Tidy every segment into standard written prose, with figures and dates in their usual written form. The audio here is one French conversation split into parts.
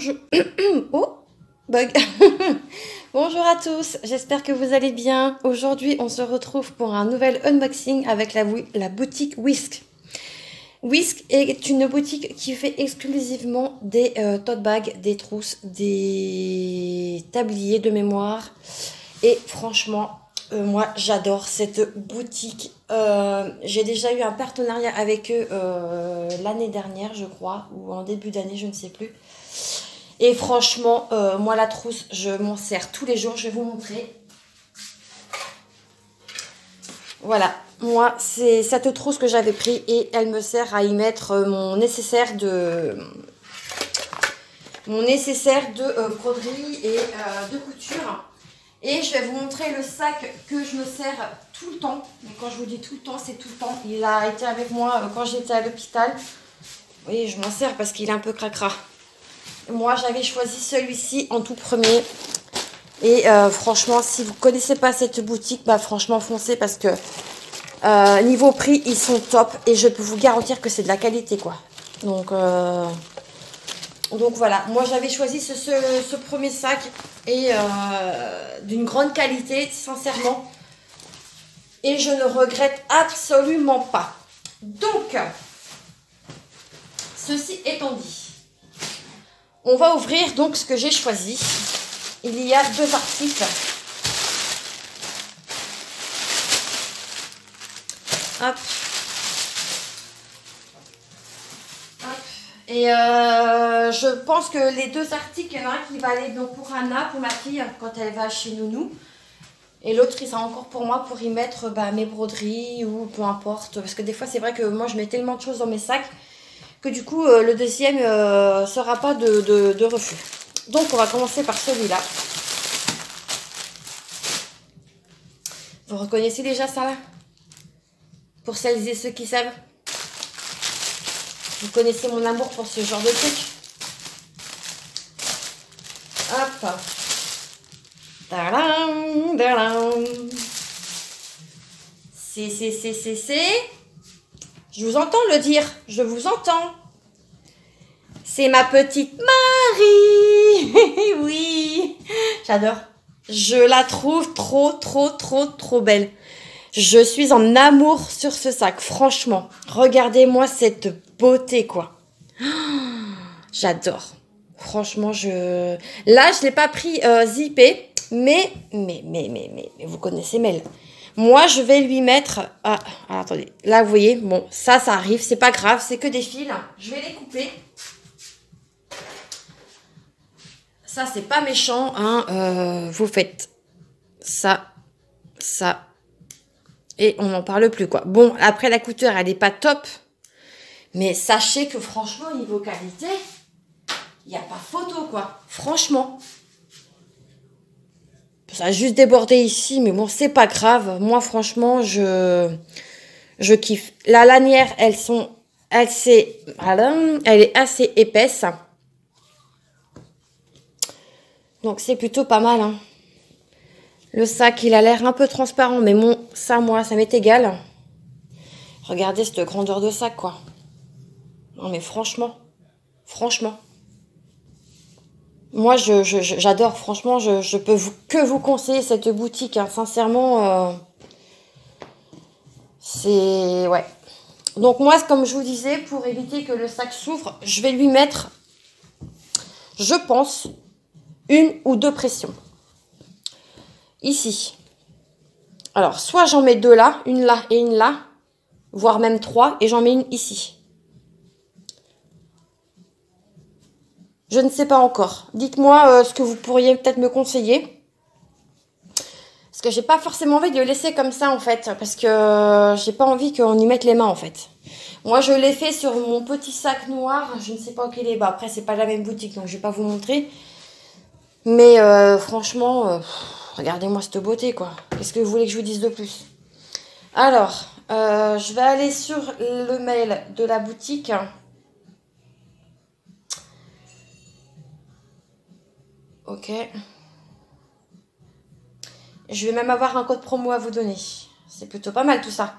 bonjour. Oh, bug. Bonjour à tous, j'espère que vous allez bien. Aujourd'hui, on se retrouve pour un nouvel unboxing avec la boutique Whisk. Whisk est une boutique qui fait exclusivement des tote bags, des trousses, des tabliers de mémoire. Et franchement, moi j'adore cette boutique. J'ai déjà eu un partenariat avec eux l'année dernière, je crois, ou en début d'année, je ne sais plus. Et franchement, moi la trousse, je m'en sers tous les jours. Je vais vous montrer. Voilà, moi c'est cette trousse que j'avais pris et elle me sert à y mettre mon nécessaire de broderie et de couture. Et je vais vous montrer le sac que je me sers tout le temps. Mais quand je vous dis tout le temps, c'est tout le temps. Il a été avec moi quand j'étais à l'hôpital. Oui, je m'en sers parce qu'il est un peu cracra. Moi, j'avais choisi celui-ci en tout premier. Et franchement, si vous ne connaissez pas cette boutique, bah franchement, foncez parce que niveau prix, ils sont top. Et je peux vous garantir que c'est de la qualité, quoi. Donc voilà, moi j'avais choisi ce premier sac et d'une grande qualité, sincèrement. Et je ne regrette absolument pas. Donc, ceci étant dit, on va ouvrir donc ce que j'ai choisi. Il y a deux articles. Hop. Et je pense que les deux articles, il y en a un qui va aller donc pour Anna, pour ma fille, quand elle va chez Nounou. Et l'autre, il sera encore pour moi pour y mettre mes broderies ou peu importe. Parce que des fois, c'est vrai que moi, je mets tellement de choses dans mes sacs que du coup, le deuxième sera pas de refus. Donc, on va commencer par celui-là. Vous reconnaissez déjà ça là? Pour celles et ceux qui savent. Vous connaissez mon amour pour ce genre de truc. Hop. Tadam, tadam. C'est. Je vous entends le dire. Je vous entends. C'est ma petite Marie. Oui. J'adore. Je la trouve trop belle. Je suis en amour sur ce sac. Franchement. Regardez-moi cette beauté, quoi. J'adore. Franchement, là, je l'ai pas pris zippé, mais vous connaissez Mel. Moi, je vais lui mettre... Ah, attendez. Là, vous voyez, bon, ça arrive, c'est pas grave, c'est que des fils. Je vais les couper. Ça, c'est pas méchant, hein. Vous faites ça, et on n'en parle plus, quoi. Bon, après, la couture, elle n'est pas top, mais sachez que, franchement, niveau qualité... Il n'y a pas photo, quoi. Franchement. Ça a juste débordé ici, mais bon, c'est pas grave. Moi, franchement, je kiffe. La lanière, elle est assez épaisse. Donc, c'est plutôt pas mal, hein. Le sac, il a l'air un peu transparent, mais bon, ça, moi, ça m'est égal. Regardez cette grandeur de sac, quoi. Non, mais franchement. Moi, j'adore. Franchement, je peux que vous conseiller cette boutique. Hein. Sincèrement, c'est... Ouais. Donc moi, comme je vous disais, pour éviter que le sac s'ouvre, je vais lui mettre, je pense, une ou deux pressions. Ici. Alors, soit j'en mets deux là, une là et une là, voire même trois, et j'en mets une ici. Je ne sais pas encore. Dites-moi ce que vous pourriez peut-être me conseiller. Parce que j'ai pas forcément envie de le laisser comme ça, en fait. Parce que j'ai pas envie qu'on y mette les mains, en fait. Moi, je l'ai fait sur mon petit sac noir. Je ne sais pas quel est. Bah, après, c'est pas la même boutique, donc je vais pas vous montrer. Mais franchement, regardez-moi cette beauté, quoi. Qu'est-ce que vous voulez que je vous dise de plus? Alors, je vais aller sur le mail de la boutique. Ok. Je vais même avoir un code promo à vous donner. C'est plutôt pas mal tout ça.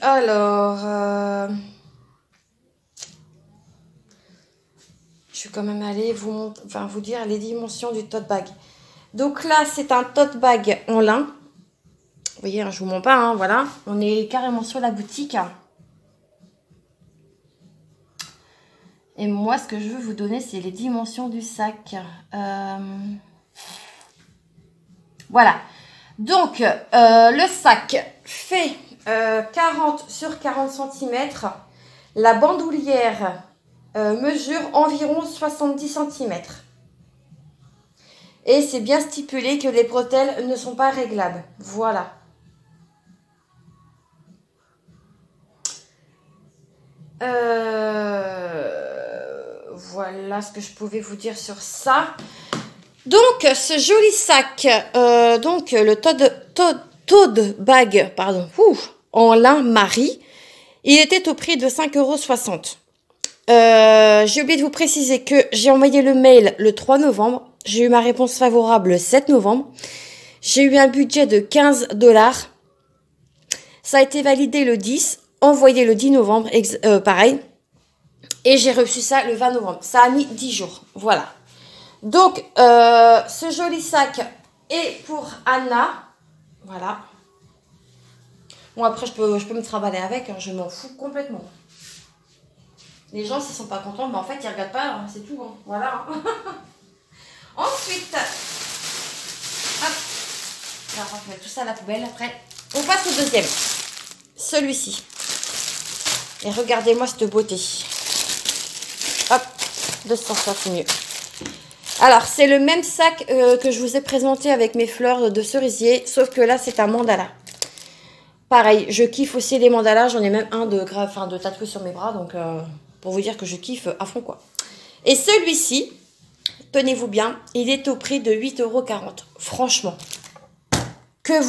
Alors... suis quand même allée vous dire les dimensions du tote bag. Donc là, c'est un tote bag en lin. Vous voyez, hein, je vous mens pas, hein, voilà. On est carrément sur la boutique. Et moi, ce que je veux vous donner, c'est les dimensions du sac. Voilà. Donc, le sac fait 40 sur 40 cm. La bandoulière mesure environ 70 cm. Et c'est bien stipulé que les bretelles ne sont pas réglables. Voilà. Voilà ce que je pouvais vous dire sur ça. Donc, ce joli sac, donc le tote bag, pardon, en lin Marie, il était au prix de 5,60 €. J'ai oublié de vous préciser que j'ai envoyé le mail le 3 novembre. J'ai eu ma réponse favorable le 7 novembre. J'ai eu un budget de 15 $. Ça a été validé le 10, envoyé le 10 novembre, pareil. Et j'ai reçu ça le 20 novembre. Ça a mis 10 jours. Voilà. Donc, ce joli sac est pour Anna. Voilà. Bon, après, je peux me trimballer avec. Hein, je m'en fous complètement. Les gens, s'ils sont pas contents, mais en fait, ils regardent pas. Hein, c'est tout. Hein, voilà. Ensuite, hop. Alors, on met tout ça à la poubelle. Après, on passe au deuxième. Celui-ci. Et regardez-moi cette beauté. Hop. 200, c'est mieux. Alors, c'est le même sac que je vous ai présenté avec mes fleurs de cerisier, sauf que là, c'est un mandala. Pareil, je kiffe aussi les mandalas. J'en ai même un de tatoué sur mes bras, donc pour vous dire que je kiffe à fond, quoi. Et celui-ci, tenez-vous bien, il est au prix de 8,40 €. Franchement, que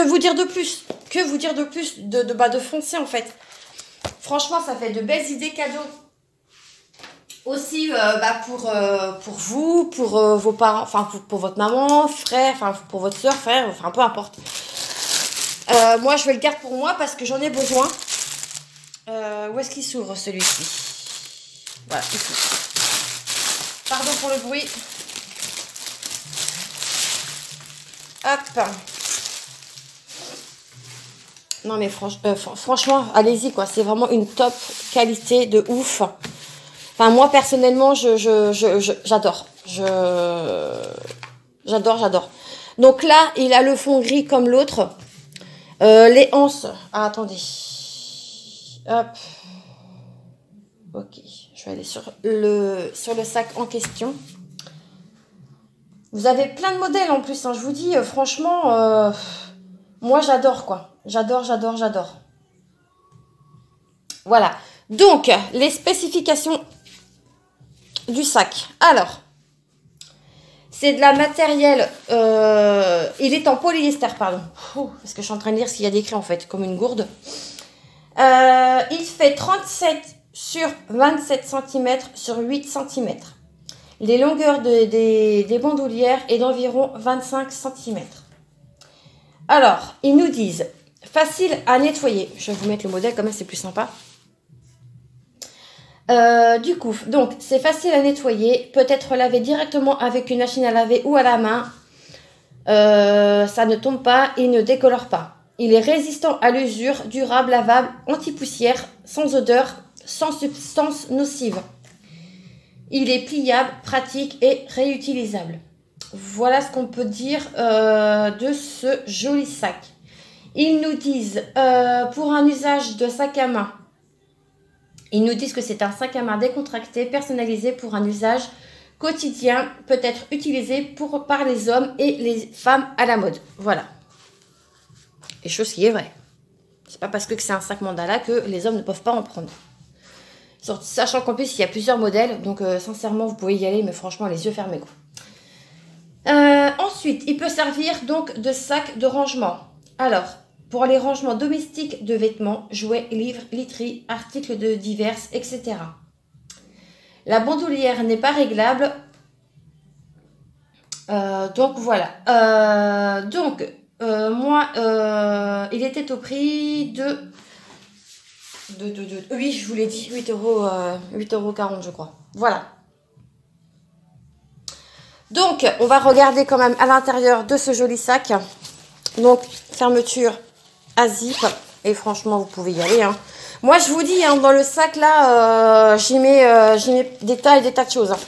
vous dire de plus? Que vous dire de plus de foncer, en fait? Franchement, ça fait de belles idées cadeaux. Aussi pour vous, pour vos parents, enfin pour votre maman, frère, enfin pour votre soeur, frère, enfin peu importe. Moi je vais le garder pour moi parce que j'en ai besoin. Où est-ce qu'il s'ouvre celui-ci? Voilà, il s'ouvre. Pardon pour le bruit. Hop. Non mais franchement, allez-y quoi, c'est vraiment une top qualité de ouf. Enfin, moi, personnellement, j'adore. J'adore. Donc là, il a le fond gris comme l'autre. Les anses. Ah, attendez. Hop. Ok. Je vais aller sur le sac en question. Vous avez plein de modèles en plus. Hein, je vous dis, franchement, moi, j'adore, quoi. J'adore. Voilà. Donc, les spécifications du sac. Alors, c'est de la matériel. Il est en polyester, pardon. Parce que je suis en train de lire ce qu'il y a d'écrit en fait, comme une gourde. Il fait 37 sur 27 cm sur 8 cm. Les longueurs des bandoulières est d'environ 25 cm. Alors, ils nous disent facile à nettoyer. Je vais vous mettre le modèle, comme ça c'est plus sympa. Du coup, donc c'est facile à nettoyer, peut être lavé directement avec une machine à laver ou à la main. Ça ne tombe pas et ne décolore pas. Il est résistant à l'usure, durable, lavable, anti-poussière, sans odeur, sans substance nocive. Il est pliable, pratique et réutilisable. Voilà ce qu'on peut dire de ce joli sac. Ils nous disent pour un usage de sac à main. Ils nous disent que c'est un sac à main décontracté, personnalisé pour un usage quotidien, peut être utilisé par les hommes et les femmes à la mode. Voilà. Et chose qui est vraie. C'est pas parce que c'est un sac mandala que les hommes ne peuvent pas en prendre. Sachant qu'en plus, il y a plusieurs modèles. Donc, sincèrement, vous pouvez y aller, mais franchement, les yeux fermés, quoi. Ensuite, il peut servir donc de sac de rangement. Alors, pour les rangements domestiques de vêtements, jouets, livres, literie, articles de divers, etc. La bandoulière n'est pas réglable. Donc voilà. Moi, il était au prix de oui, je vous l'ai dit, 8,40 €, je crois. Voilà. Donc, on va regarder quand même à l'intérieur de ce joli sac. Donc, fermeture à zip. Et franchement, vous pouvez y aller. Hein. Moi, je vous dis, hein, dans le sac, là, j'y mets des tas et des tas de choses. Hein.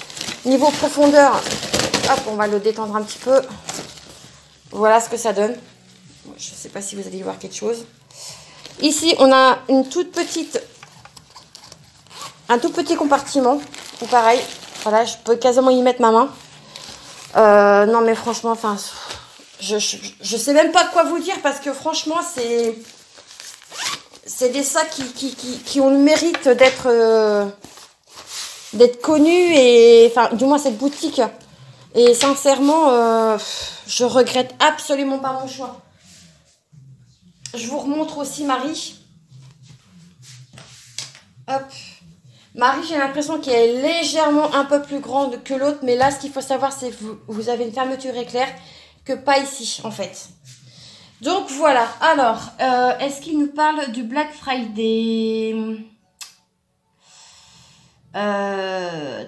Niveau profondeur, hop, on va le détendre un petit peu. Voilà ce que ça donne. Je ne sais pas si vous allez y voir quelque chose. Ici, on a un tout petit compartiment. Ou pareil, voilà, je peux quasiment y mettre ma main. Non mais franchement, enfin, je sais même pas quoi vous dire parce que franchement, c'est des sacs qui ont le mérite d'être connus et enfin, du moins cette boutique. Et sincèrement, je regrette absolument pas mon choix. Je vous remontre aussi Marie. Hop. Marie, j'ai l'impression qu'elle est légèrement un peu plus grande que l'autre. Mais là, ce qu'il faut savoir, c'est que vous avez une fermeture éclair que pas ici, en fait. Donc, voilà. Alors, est-ce qu'il nous parle du Black Friday?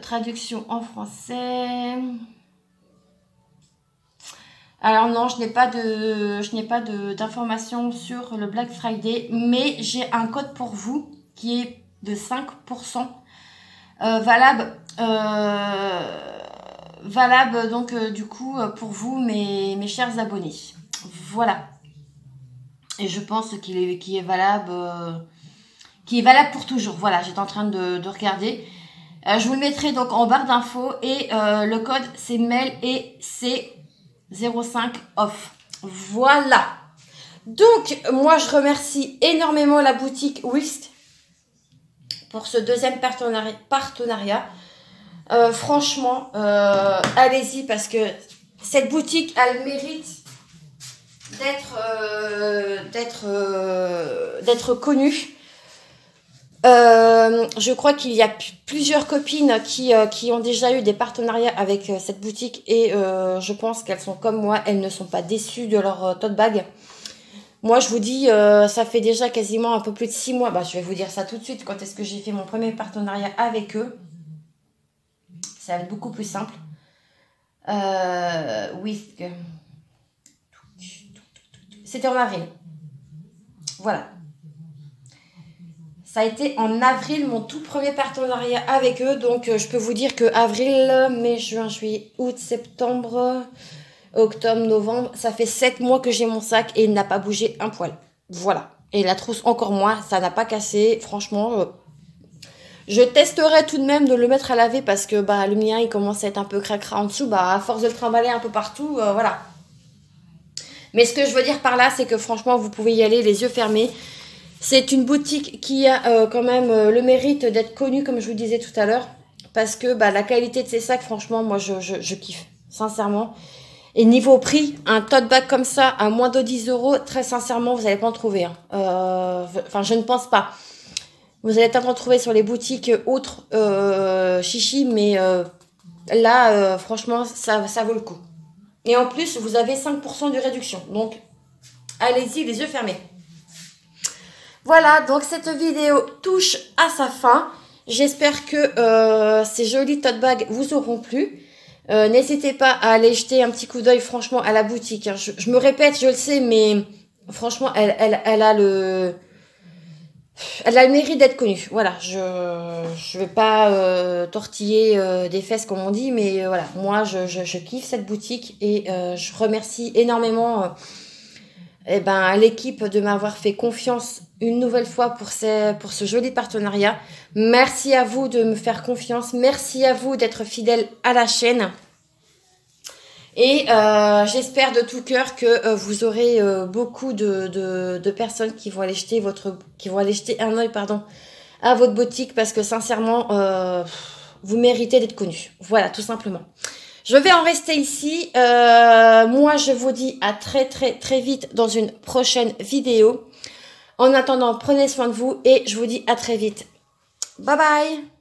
Traduction en français. Alors non, je n'ai pas d'informations sur le Black Friday. Mais j'ai un code pour vous qui est de 5%. Valable donc du coup pour vous mes chers abonnés. Voilà. Et je pense qu'il est valable pour toujours. Voilà, j'étais en train de regarder. Je vous le mettrai donc en barre d'infos et le code c'est mail et c'est 05 off. Voilà. Donc moi je remercie énormément la boutique Whisk pour ce deuxième partenariat. Franchement, allez-y parce que cette boutique a le mérite d'être connue. Je crois qu'il y a plusieurs copines qui ont déjà eu des partenariats avec cette boutique et je pense qu'elles sont comme moi, elles ne sont pas déçues de leur tote bag. Moi, je vous dis, ça fait déjà quasiment un peu plus de 6 mois. Bah, je vais vous dire ça tout de suite. Quand est-ce que j'ai fait mon premier partenariat avec eux? Ça va être beaucoup plus simple. Whisk. C'était en avril. Voilà. Ça a été en avril, mon tout premier partenariat avec eux. Donc, je peux vous dire que avril, mai, juin, juillet, août, septembre... octobre, novembre, ça fait 7 mois que j'ai mon sac et il n'a pas bougé un poil. Voilà. Et la trousse encore moins, ça n'a pas cassé. Franchement, je testerai tout de même de le mettre à laver parce que bah le mien il commence à être un peu cracra en dessous. Bah à force de le trimballer un peu partout, voilà. Mais ce que je veux dire par là, c'est que franchement, vous pouvez y aller les yeux fermés. C'est une boutique qui a quand même le mérite d'être connue, comme je vous disais tout à l'heure. Parce que bah, la qualité de ces sacs, franchement, moi je kiffe. Sincèrement. Et niveau prix, un tote bag comme ça à moins de 10 €, très sincèrement, vous n'allez pas en trouver. Hein. Enfin, je ne pense pas. Vous allez peut-être en trouver sur les boutiques autres chichi, mais là, franchement, ça vaut le coup. Et en plus, vous avez 5% de réduction. Donc, allez-y, les yeux fermés. Voilà, donc cette vidéo touche à sa fin. J'espère que ces jolis tote bags vous auront plu. N'hésitez pas à aller jeter un petit coup d'œil franchement à la boutique. Hein. Je me répète, je le sais, mais franchement, elle a le mérite d'être connue. Voilà, je vais pas tortiller des fesses comme on dit, mais voilà, moi je kiffe cette boutique et je remercie énormément l'équipe de m'avoir fait confiance une nouvelle fois pour ce joli partenariat. Merci à vous de me faire confiance. Merci à vous d'être fidèles à la chaîne. Et j'espère de tout cœur que vous aurez beaucoup de personnes qui vont aller jeter un œil à votre boutique parce que sincèrement, vous méritez d'être connus. Voilà, tout simplement. Je vais en rester ici. Moi, je vous dis à très très très vite dans une prochaine vidéo. En attendant, prenez soin de vous et je vous dis à très vite. Bye bye!